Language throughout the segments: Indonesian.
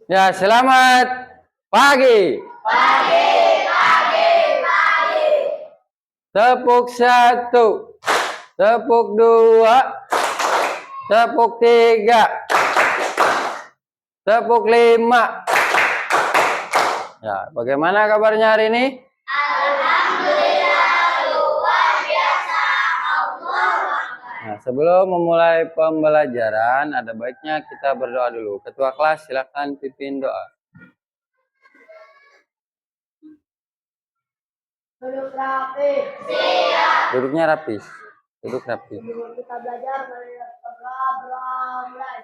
Ya, selamat pagi. Tepuk satu, tepuk dua, tepuk tiga, tepuk lima. Ya, bagaimana kabarnya hari ini? Alhamdulillah, luar biasa. Nah, sebelum memulai pembelajaran, ada baiknya kita berdoa dulu. Ketua kelas, silakan pimpin doa. Duduk rapi. Duduknya rapi. Duduk rapi. Sebelum kita belajar, mari kita mulai.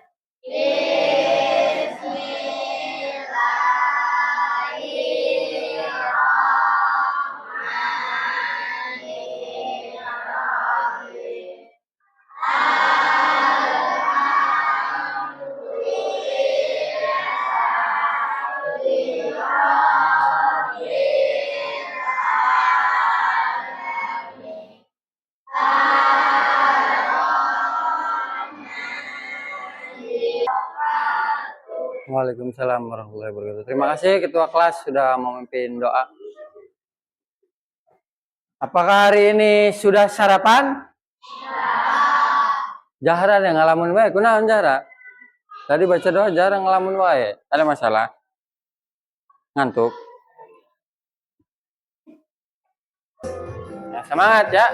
Waalaikumsalam warahmatullahi wabarakatuh. Terima kasih Ketua kelas sudah memimpin doa. Apakah hari ini sudah sarapan? Jahara yang ngalamun wae, kunaon Jahara? Tadi baca doa jarang ngalamun wae. Ada masalah? Ngantuk? Ya, semangat ya.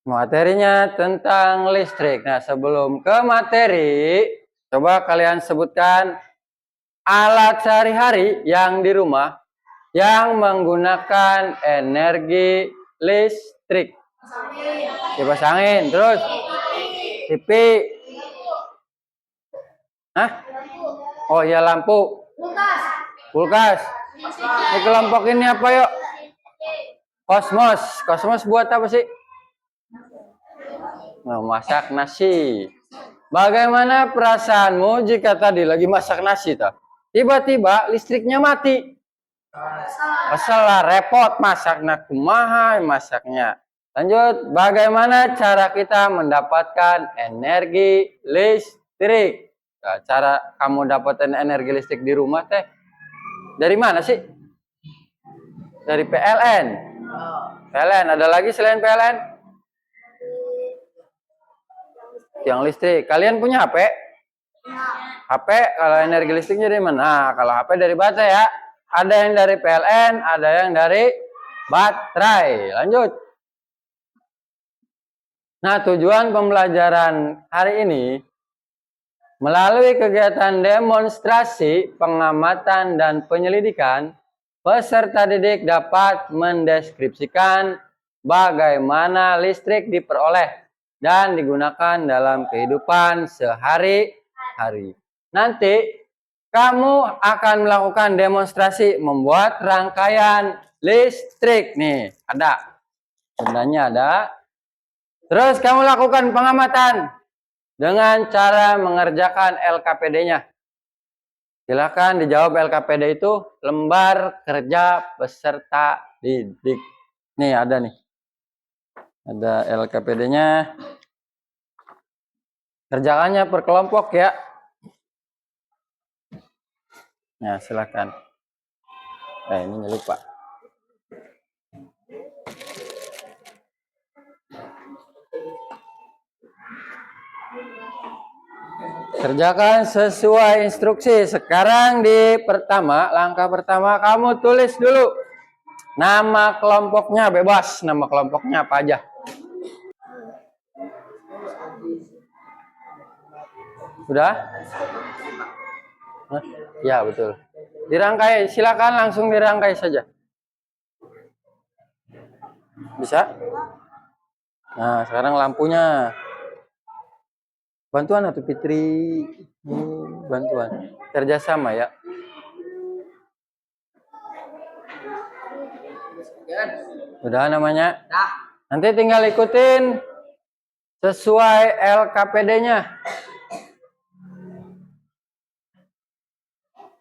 Materinya tentang listrik. Nah, sebelum ke materi, coba kalian sebutkan alat sehari-hari yang di rumah yang menggunakan energi listrik. Kipas angin, terus TV. Hah? Oh iya, lampu. Kulkas. Ini kelompok ini apa yuk? Kosmos. Kosmos buat apa sih? Masak nasi. Bagaimana perasaanmu jika tadi lagi masak nasi tiba-tiba listriknya mati? Kesel lah, repot masaknya, kumaha masaknya. Lanjut, bagaimana cara kita mendapatkan energi listrik? Nah, cara kamu dapatkan energi listrik di rumah teh dari mana sih? Dari PLN. PLN, ada lagi selain PLN? Yang listrik. Kalian punya HP? HP kalau energi listriknya dari mana? Nah, kalau HP dari baterai ya. Ada yang dari PLN, ada yang dari baterai. Lanjut. Nah, tujuan pembelajaran hari ini melalui kegiatan demonstrasi, pengamatan, dan penyelidikan, peserta didik dapat mendeskripsikan bagaimana listrik diperoleh dan digunakan dalam kehidupan sehari-hari. Nanti kamu akan melakukan demonstrasi membuat rangkaian listrik. Nih, ada. Bendanya ada. Terus kamu lakukan pengamatan dengan cara mengerjakan LKPD-nya. Silakan dijawab LKPD itu lembar kerja peserta didik. Nih ada nih. Ada LKPD-nya. Kerjaannya per kelompok ya. Nah, silakan. Ini lupa. Kerjakan sesuai instruksi. Sekarang di langkah pertama kamu tulis dulu nama kelompoknya, bebas nama kelompoknya apa aja. Sudah? Hah? Ya, betul. Dirangkai, silakan langsung dirangkai saja. Bisa? Nah, sekarang lampunya. Bantuan atau Fitri? Bantuan. Kerjasama ya. Udah namanya? Nanti tinggal ikutin sesuai LKPD-nya.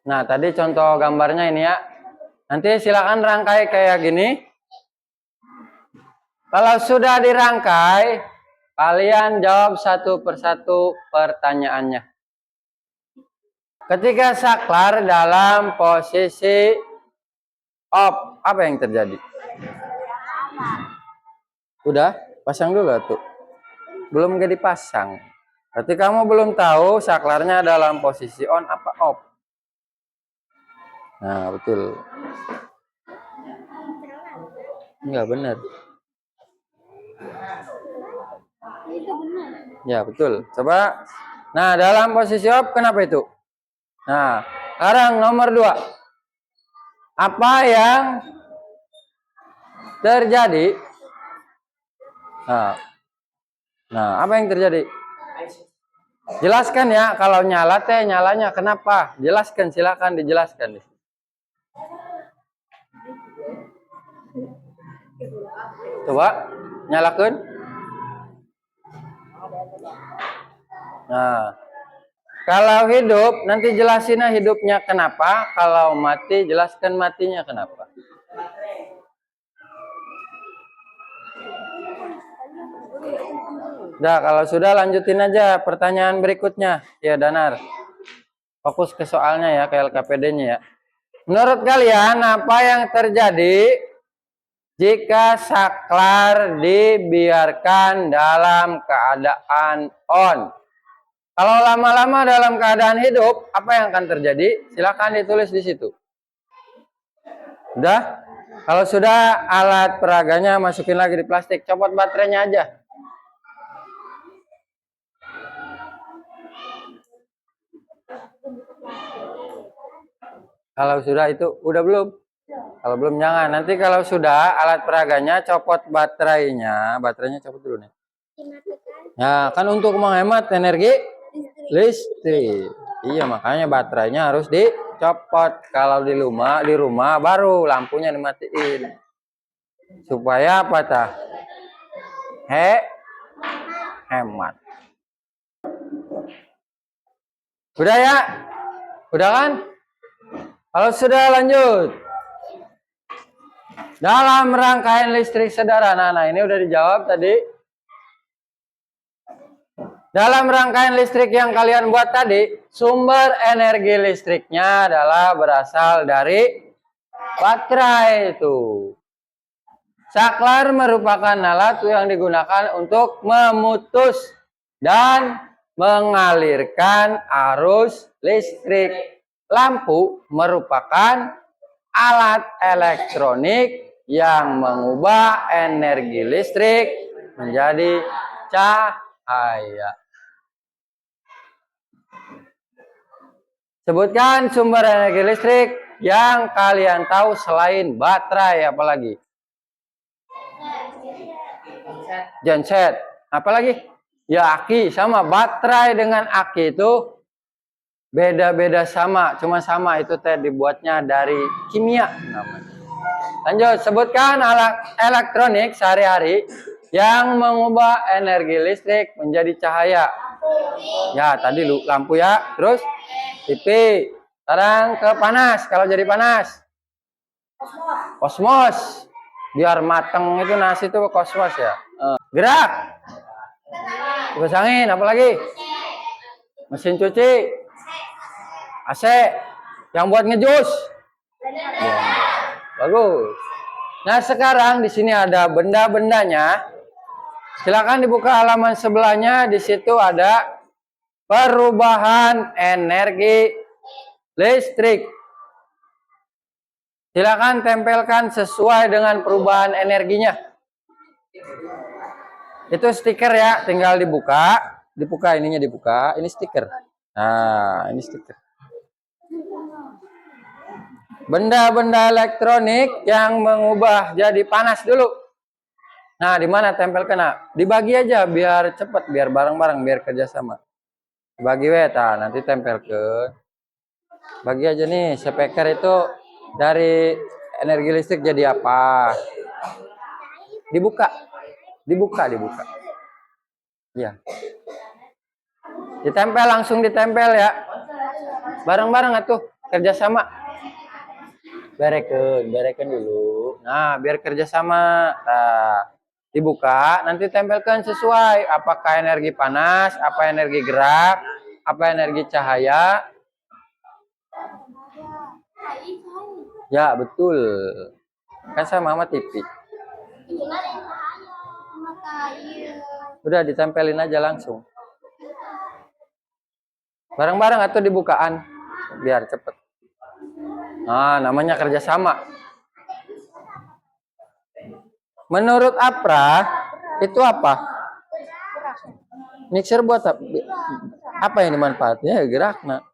Nah, tadi contoh gambarnya ini ya. Nanti silakan rangkai kayak gini. Kalau sudah dirangkai, kalian jawab satu persatu pertanyaannya. Ketika saklar dalam posisi off, apa yang terjadi? Udah? Pasang dulu tuh. Belum gak dipasang. Berarti kamu belum tahu saklarnya dalam posisi on apa off. Nah, betul. Enggak benar. Ya, betul. Coba. Nah, dalam posisi off kenapa itu? Nah, sekarang nomor 2. Apa yang terjadi? Nah, apa yang terjadi? Jelaskan ya, kalau nyala teh nyalanya kenapa? Jelaskan, silakan dijelaskan. Coba nyalakan. Nah, kalau hidup nanti jelasinnya hidupnya kenapa, kalau mati jelaskan matinya kenapa. Nah, kalau sudah lanjutin aja pertanyaan berikutnya. Ya, Danar. Fokus ke soalnya ya, ke LKPD-nya ya. Menurut kalian apa yang terjadi jika saklar dibiarkan dalam keadaan on? Kalau lama-lama dalam keadaan hidup, apa yang akan terjadi? Silakan ditulis di situ. Udah? Kalau sudah, alat peraganya masukin lagi di plastik. Copot baterainya aja. Kalau sudah itu, udah belum? Kalau belum jangan. Nanti kalau sudah, alat peraganya copot baterainya. Baterainya copot dulu nih. Ya, kan untuk menghemat energi listrik. Iya, makanya baterainya harus dicopot. Kalau di rumah baru lampunya dimatiin. Supaya apa tah? Hemat. Udah ya? Udah kan? Kalau sudah lanjut. Dalam rangkaian listrik sederhana. Nah, ini udah dijawab tadi. Dalam rangkaian listrik yang kalian buat tadi, sumber energi listriknya adalah berasal dari baterai itu. Saklar merupakan alat yang digunakan untuk memutus dan mengalirkan arus listrik. Lampu merupakan alat elektronik yang mengubah energi listrik menjadi cahaya. Sebutkan sumber energi listrik yang kalian tahu selain baterai, apalagi? Genset. Apalagi? Ya, aki. Sama baterai dengan aki itu beda-beda sama. Cuma sama itu teh dibuatnya dari kimia namanya. Lanjut, sebutkan alat elektronik sehari-hari yang mengubah energi listrik menjadi cahaya. Ya, tadi lampu ya. Terus TV. Sekarang ke panas. Kalau jadi panas, kosmos. Biar mateng itu nasi itu kosmos ya. Gerak. Kipas angin, apalagi? Mesin cuci. AC. Yang buat ngejus. Ya, bagus. Nah, sekarang di sini ada benda-bendanya. Silakan dibuka halaman sebelahnya. Di situ ada perubahan energi listrik. Silakan tempelkan sesuai dengan perubahan energinya. Itu stiker ya, tinggal dibuka ininya dibuka. Ini stiker. Nah, ini stiker. Benda-benda elektronik yang mengubah jadi panas dulu. Nah, di mana tempel kena? Dibagi aja biar cepet, biar bareng-bareng, biar kerjasama. Bagi weta, nanti tempel ke. Bagi aja nih, speaker itu dari energi listrik jadi apa? Dibuka, dibuka. Ya, ditempel langsung ditempel ya. Bareng-bareng atuh kerjasama. Berekan dulu. Nah, biar kerjasama. Nah, dibuka, nanti tempelkan sesuai. Apakah energi panas, apa energi gerak, apa energi cahaya. Ya, betul. Kan sama TV. Udah ditempelin aja langsung. Bareng-bareng atau dibukaan. Biar cepet. Nah, namanya kerjasama. Menurut Apra, itu apa? Mixer buat apa yang dimanfaatnya? Gerak, nah.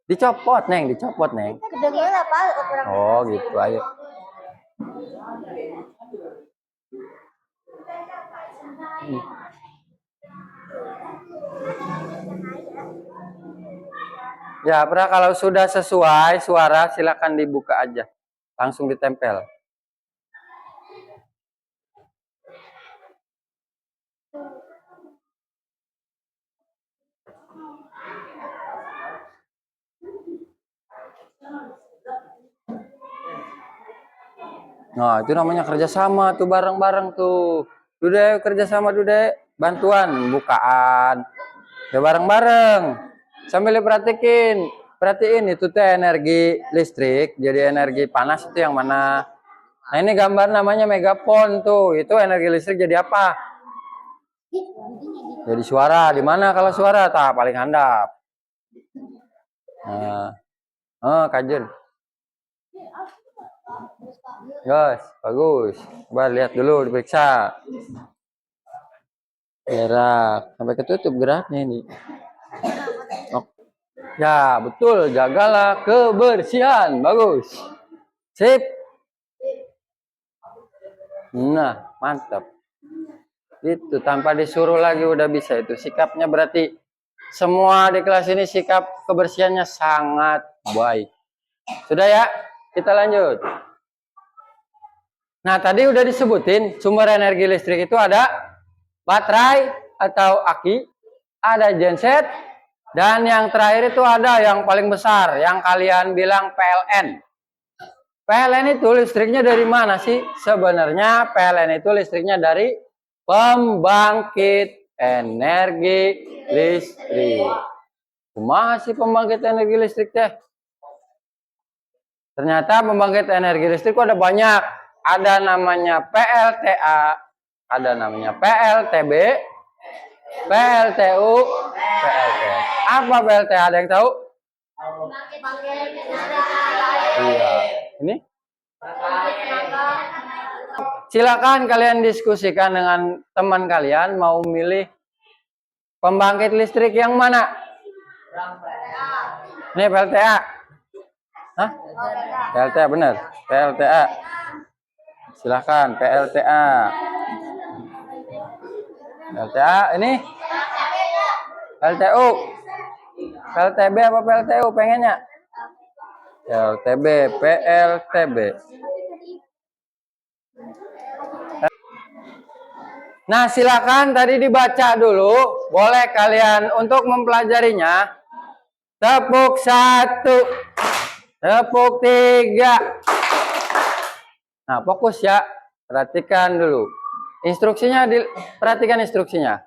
Dicopot, Neng. Kedengeran apa? Oh, gitu. Ayo. Ya, Apra, kalau sudah sesuai suara, silakan dibuka aja. Langsung ditempel. Nah, itu namanya kerjasama tuh, bareng-bareng tuh. Dude, kerjasama Dude. Bantuan, bukaan. Ya bareng-bareng. Sambil perhatiin itu teh energi listrik, jadi energi panas itu yang mana. Nah, ini gambar namanya megafon tuh. Itu energi listrik jadi apa? Jadi suara. Di mana kalau suara? Tak paling handap. Nah, kajen. Guys, bagus. Coba lihat dulu, diperiksa. Gerak sampai ketutup geraknya ini. Oh. Ya, betul. Jagalah kebersihan. Bagus. Sip. Nah, mantap. Itu tanpa disuruh lagi udah bisa itu. Sikapnya berarti semua di kelas ini sikap kebersihannya sangat baik. Sudah ya? Kita lanjut. Nah, tadi udah disebutin sumber energi listrik itu ada baterai atau aki, ada genset, dan yang terakhir itu ada yang paling besar, yang kalian bilang PLN. PLN itu listriknya dari mana sih? Sebenarnya PLN itu listriknya dari pembangkit energi listrik. Kumaha sih pembangkit energi listrik teh? Ternyata pembangkit energi listrik ada banyak. Ada namanya PLTA, ada namanya PLTB, PLTU, PLTA. Apa PLTA? Ada yang tahu? Iya. Ini? Silakan kalian diskusikan dengan teman kalian mau milih pembangkit listrik yang mana? Ini PLTA. Hah? PLTA benar. PLTA. Silahkan PLTA. PLTA ini PLTU. PLTB apa PLTU pengennya? PLTB, PLTB. Nah, silakan tadi dibaca dulu. Boleh kalian untuk mempelajarinya. Tepuk 1. Tepuk 3. Nah, fokus ya. Perhatikan dulu. Instruksinya, perhatikan instruksinya.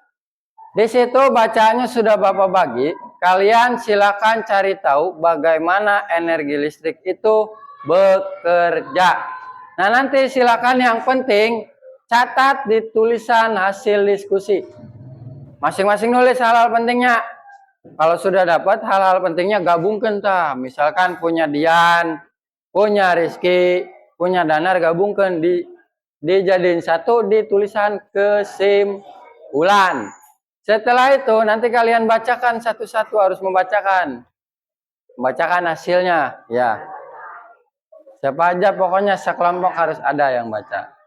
Di situ bacaannya sudah Bapak bagi. Kalian silakan cari tahu bagaimana energi listrik itu bekerja. Nah, nanti silakan yang penting catat di tulisan hasil diskusi. Masing-masing nulis hal-hal pentingnya. Kalau sudah dapat hal-hal pentingnya gabungkan tah. Misalkan punya Dian, punya Rizky, punya Danar, gabungkan di dijadiin satu di tulisan kesimpulan. Setelah itu nanti kalian bacakan satu-satu, harus membacakan hasilnya ya. Siapa aja pokoknya sekelompok harus ada yang baca.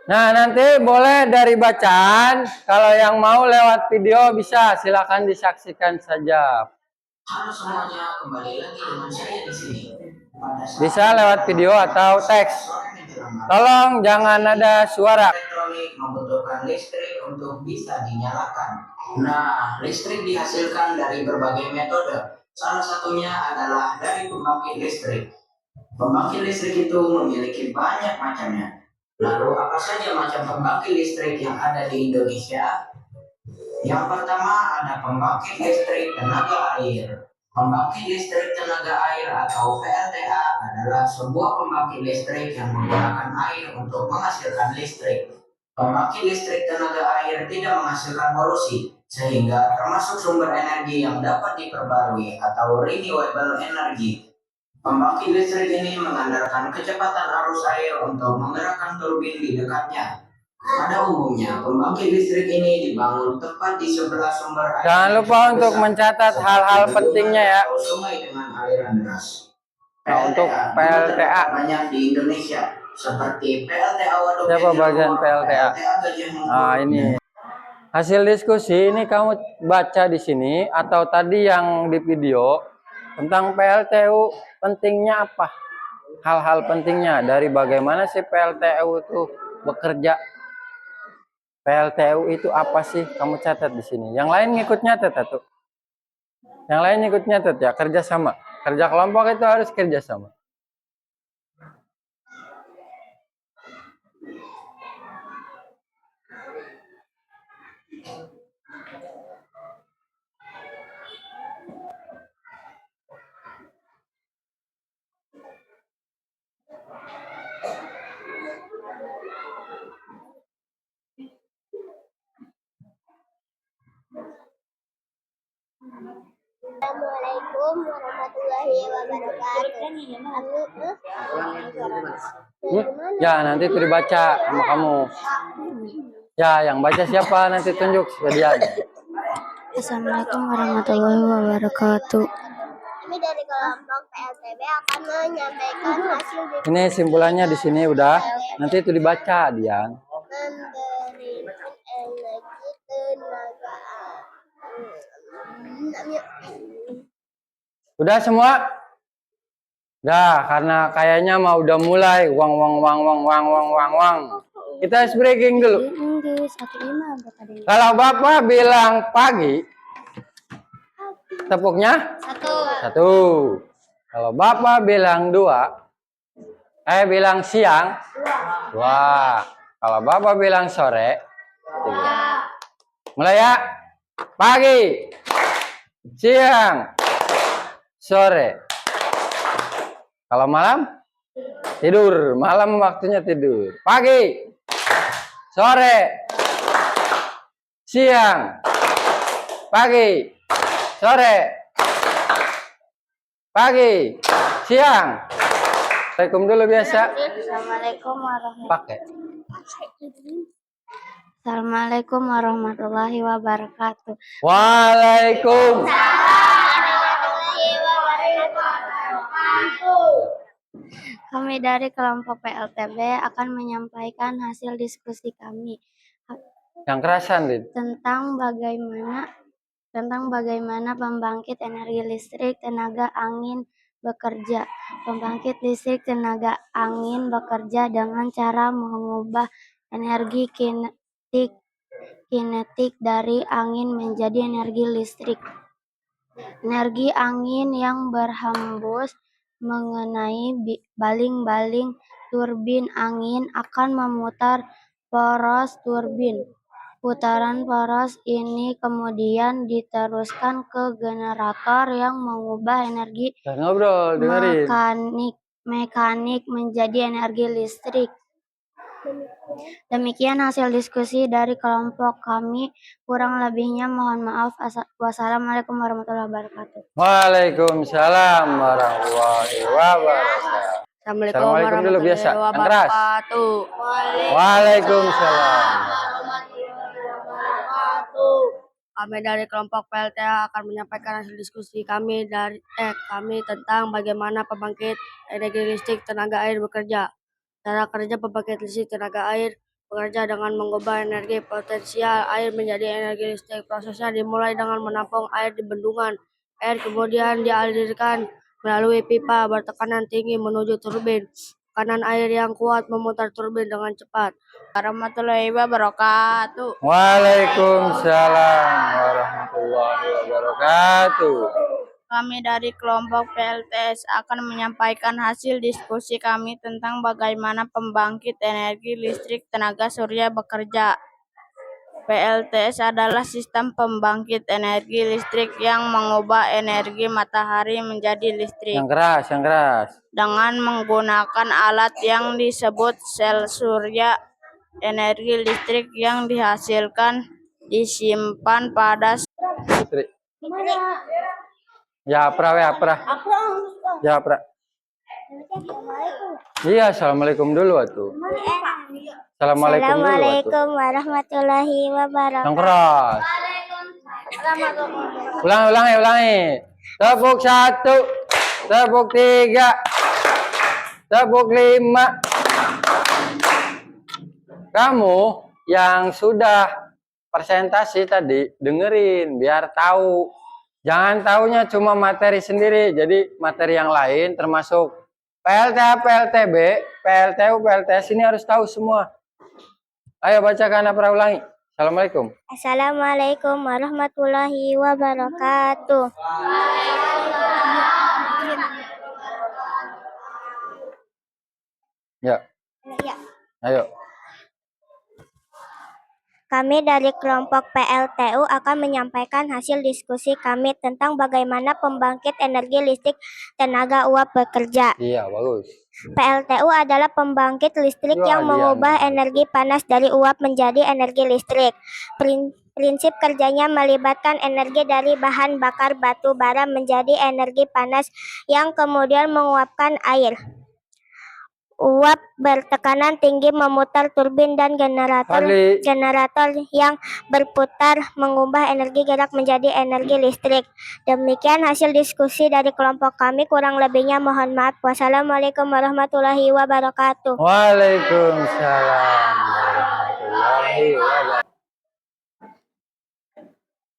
Nah, nanti boleh dari bacaan, kalau yang mau lewat video bisa, silakan disaksikan saja. Halo semuanya, kembali lagi dengan saya di sini. Bisa lewat video atau teks. Tolong jangan ada suara. Elektronik membutuhkan listrik untuk bisa dinyalakan. Nah, listrik dihasilkan dari berbagai metode. Salah satunya adalah dari pembangkit listrik. Pembangkit listrik itu memiliki banyak macamnya. Lalu apa saja macam pembangkit listrik yang ada di Indonesia? Yang pertama ada pembangkit listrik tenaga air. Pembangkit listrik tenaga air atau PLTA adalah sebuah pembangkit listrik yang menggunakan air untuk menghasilkan listrik. Pembangkit listrik tenaga air tidak menghasilkan polusi, sehingga termasuk sumber energi yang dapat diperbarui atau renewable energy. Pembangkit listrik ini mengandalkan kecepatan arus air untuk menggerakkan turbin di dekatnya. Pada umumnya, pembangkit listrik ini dibangun tepat di sebelah sumber air. Jangan lupa untuk mencatat hal-hal pentingnya ya. Sungai dengan aliran deras. Nah, untuk PLTA banyak di Indonesia, seperti PLTA Waduk. Siapa bagian PLTA? Gajah Mungkur. Nah, ini hasil diskusi ini kamu baca di sini atau tadi yang di video tentang PLTU pentingnya apa? Hal-hal pentingnya dari bagaimana sih PLTU itu bekerja. PLTU itu apa sih? Kamu catat di sini. Yang lain ngikut nyatet tuh. Yang lain ngikut nyatet ya, kerjasama. Kerja kelompok itu harus kerjasama. Assalamualaikum warahmatullahi wabarakatuh. Ya, nanti itu dibaca sama kamu. Ya, yang baca siapa nanti tunjuk sekalian. Assalamualaikum warahmatullahi wabarakatuh. Kami dari kelompok PLTB akan menyampaikan hasil Ini simpulannya di sini udah. Nanti itu dibaca, Dian. memberikan energi tenaga. Udah semua? Udah, karena kayaknya mau udah mulai wang. Kita ice breaking dulu. Ini 15 berapa deh? Kalau Bapak bilang pagi, tepuknya satu. Kalau Bapak bilang bilang siang, dua. Kalau Bapak bilang sore, tiga. Mulai ya. Pagi, siang, sore. Kalau malam, tidur. Malam waktunya tidur. Pagi, sore, siang, pagi, sore, pagi, siang. Assalamualaikum dulu biasa. Assalamualaikum warahmatullahi Pakai. Assalamualaikum warahmatullahi wabarakatuh. Waalaikum. Kami dari kelompok PLTB akan menyampaikan hasil diskusi kami Yang kerasan, Lid. tentang bagaimana pembangkit energi listrik tenaga angin bekerja. Pembangkit listrik tenaga angin bekerja dengan cara mengubah energi kinetik dari angin menjadi energi listrik. Energi angin yang berhembus mengenai baling-baling turbin angin akan memutar poros turbin. Putaran poros ini kemudian diteruskan ke generator yang mengubah energi Jangan ngobrol, dengerin. mekanik menjadi energi listrik. Demikian hasil diskusi dari kelompok kami. Kurang lebihnya mohon maaf. Wassalamualaikum warahmatullahi wabarakatuh. Waalaikumsalam warahmatullahi wabarakatuh. Assalamualaikum dulu biasa. Yang keras. wabarakatuh. Waalaikumsalam. Kami dari kelompok PLTA akan menyampaikan hasil diskusi kami tentang bagaimana pembangkit energi listrik tenaga air bekerja. Cara kerja pembangkit listrik tenaga air bekerja dengan mengubah energi potensial air menjadi energi listrik. Prosesnya dimulai dengan menampung air di bendungan. Air kemudian dialirkan melalui pipa bertekanan tinggi menuju turbin. Tekanan air yang kuat memutar turbin dengan cepat. Warahmatullahi wabarakatuh. Waalaikumsalam warahmatullahi wabarakatuh. Kami dari kelompok PLTS akan menyampaikan hasil diskusi kami tentang bagaimana pembangkit energi listrik tenaga surya bekerja. PLTS adalah sistem pembangkit energi listrik yang mengubah energi matahari menjadi listrik Yang keras, yang keras. dengan menggunakan alat yang disebut sel surya. Energi listrik yang dihasilkan disimpan pada Fitri. Ya, pra. Ya, pra. Iya, assalamualaikum dulu atuh. Assalamualaikum dulu atuh. Assalamualaikum warahmatullahi wabarakatuh. Yang keras. Ulangi. Tepuk 1, tepuk 3, tepuk 5. Kamu yang sudah presentasi tadi dengerin biar tahu. Jangan taunya cuma materi sendiri. Jadi materi yang lain termasuk PLTA, PLTB, PLTU, PLTS ini harus tahu semua. Ayo bacakan apa ulangi. Assalamualaikum. Assalamualaikum warahmatullahi wabarakatuh. Ya. Ya. Ayo. Kami dari kelompok PLTU akan menyampaikan hasil diskusi kami tentang bagaimana pembangkit energi listrik tenaga uap bekerja. Iya, bagus. PLTU adalah pembangkit listrik Wah, yang Dian. mengubah energi panas dari uap menjadi energi listrik. Prinsip kerjanya melibatkan energi dari bahan bakar batu bara menjadi energi panas yang kemudian menguapkan air. Uap bertekanan tinggi memutar turbin dan generator yang berputar mengubah energi gerak menjadi energi listrik. Demikian hasil diskusi dari kelompok kami, kurang lebihnya mohon maaf. Wassalamualaikum warahmatullahi wabarakatuh. Waalaikumsalam warahmatullahi wabarakatuh.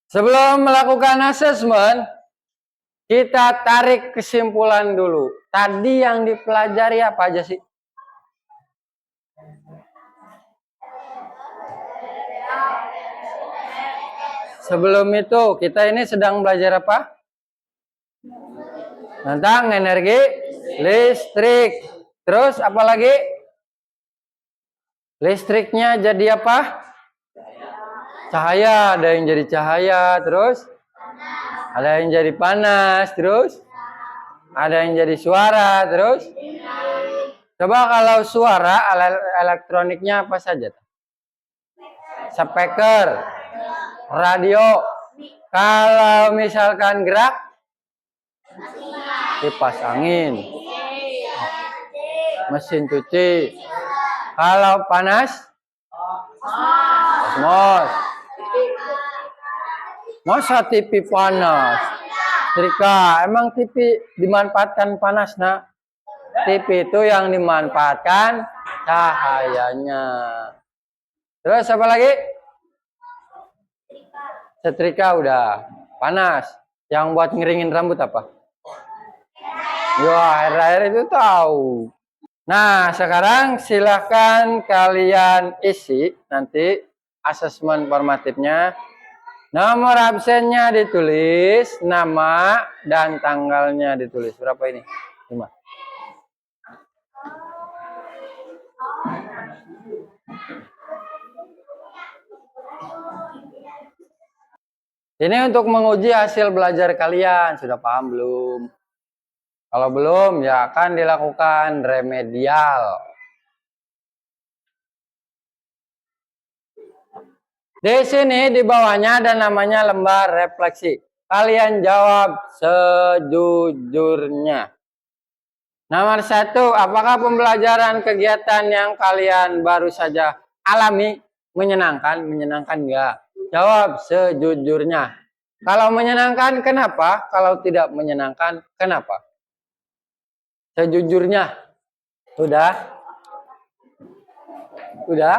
Sebelum melakukan asesmen, kita tarik kesimpulan dulu. Tadi yang dipelajari apa aja sih? Sebelum itu, kita ini sedang belajar apa? Tentang energi listrik. Terus apa lagi? Listriknya jadi apa? Cahaya. Ada yang jadi cahaya. Terus? Ada yang jadi panas. Terus? Ada yang jadi suara. Terus? Coba kalau suara, elektroniknya apa saja? Speaker, radio. Kalau misalkan gerak, kipas angin, mesin cuci. Kalau panas, kosmos. Masa TV panas? Setrika. Emang TV dimanfaatkan panas, nak? TV itu yang dimanfaatkan cahayanya. Terus apa lagi? Setrika udah. Panas. Yang buat ngeringin rambut apa? Ya, air-air itu tahu. Nah, sekarang silahkan kalian isi nanti asesmen formatifnya. Nomor absennya ditulis, nama dan tanggalnya ditulis. Berapa ini? 5. Ini untuk menguji hasil belajar kalian. Sudah paham belum? Kalau belum, ya akan dilakukan remedial. Di sini di bawahnya ada namanya lembar refleksi. Kalian jawab sejujurnya. Nomor 1, apakah pembelajaran kegiatan yang kalian baru saja alami menyenangkan? Menyenangkan enggak? Jawab sejujurnya. Kalau menyenangkan, kenapa? Kalau tidak menyenangkan, kenapa? Sejujurnya. Udah? Udah?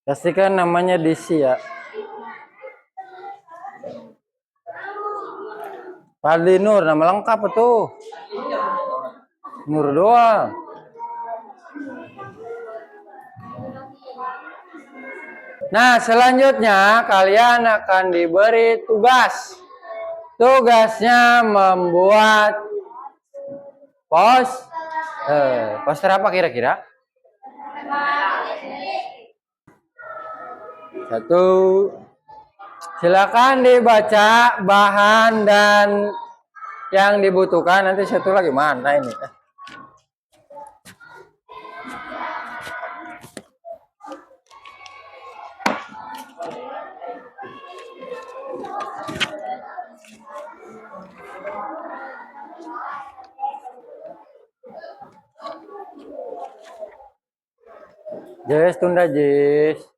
Pastikan namanya DC ya. Fadli Nur, nama lengkap tuh. Nur doang. Nah, selanjutnya kalian akan diberi tugas. Tugasnya membuat poster apa kira-kira? 1. Silakan dibaca bahan dan yang dibutuhkan. Nanti 1 lagi mana ini? Jess, tunda Jess.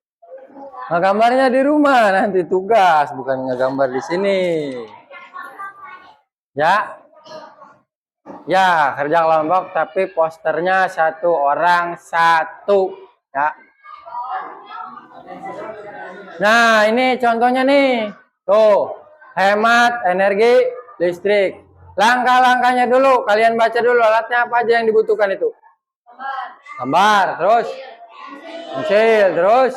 Ngegambarnya di rumah nanti tugas, bukan ngegambar di sini. Ya. Ya, kerja kelompok tapi posternya 1 orang 1 ya. Nah, ini contohnya nih. Tuh, hemat energi listrik. Langkah-langkahnya dulu, kalian baca dulu alatnya apa aja yang dibutuhkan itu. Gambar, terus pensil, terus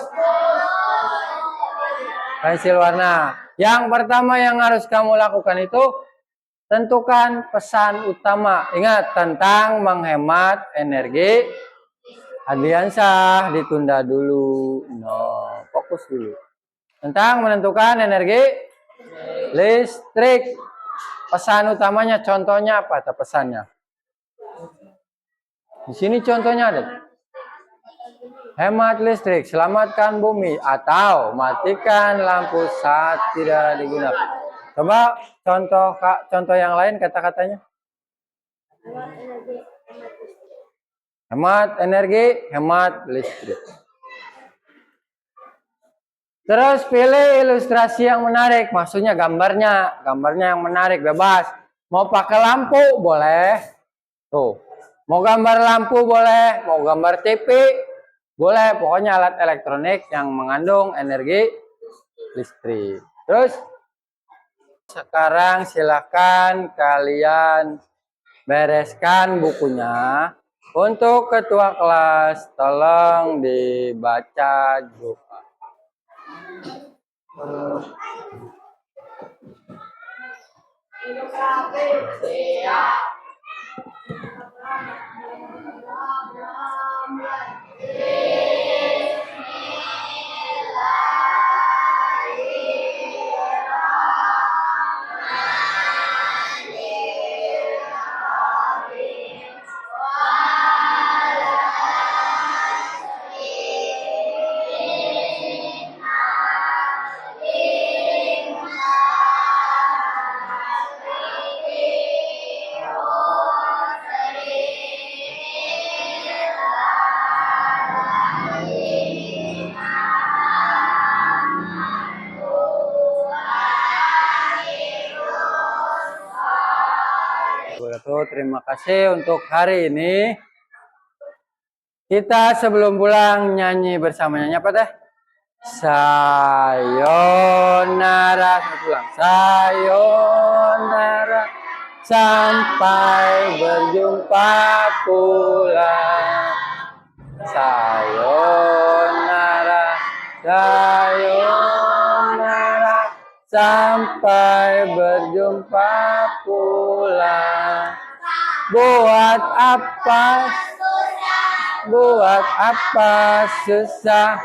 pensil warna. Yang pertama yang harus kamu lakukan itu tentukan pesan utama. Ingat tentang menghemat energi. Adliansah ditunda dulu. No, fokus dulu. Tentang menentukan energi listrik. Pesan utamanya contohnya apa? Pesannya. Di sini contohnya ada. Hemat listrik, selamatkan bumi, atau matikan lampu saat tidak digunakan. Coba contoh yang lain kata-katanya. Hemat energi, hemat listrik. Terus pilih ilustrasi yang menarik, maksudnya gambarnya yang menarik, bebas. Mau pakai lampu boleh, tuh. Mau gambar lampu boleh, mau gambar TV boleh, pokoknya alat elektronik yang mengandung energi listrik. Terus sekarang silakan kalian bereskan bukunya. Untuk ketua kelas, tolong dibaca doa. Terima kasih untuk hari ini. Kita sebelum pulang nyanyi bersama, nyanyi apa teh? Sayonara, pulang. Sayonara, sampai berjumpa pulang. Sayonara, sayonara, sampai berjumpa pulang. Buat apa susah,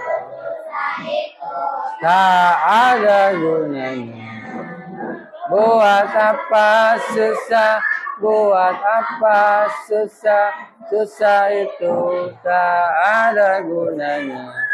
tak ada gunanya. Buat apa susah? Buat apa susah? Susah itu tak ada gunanya.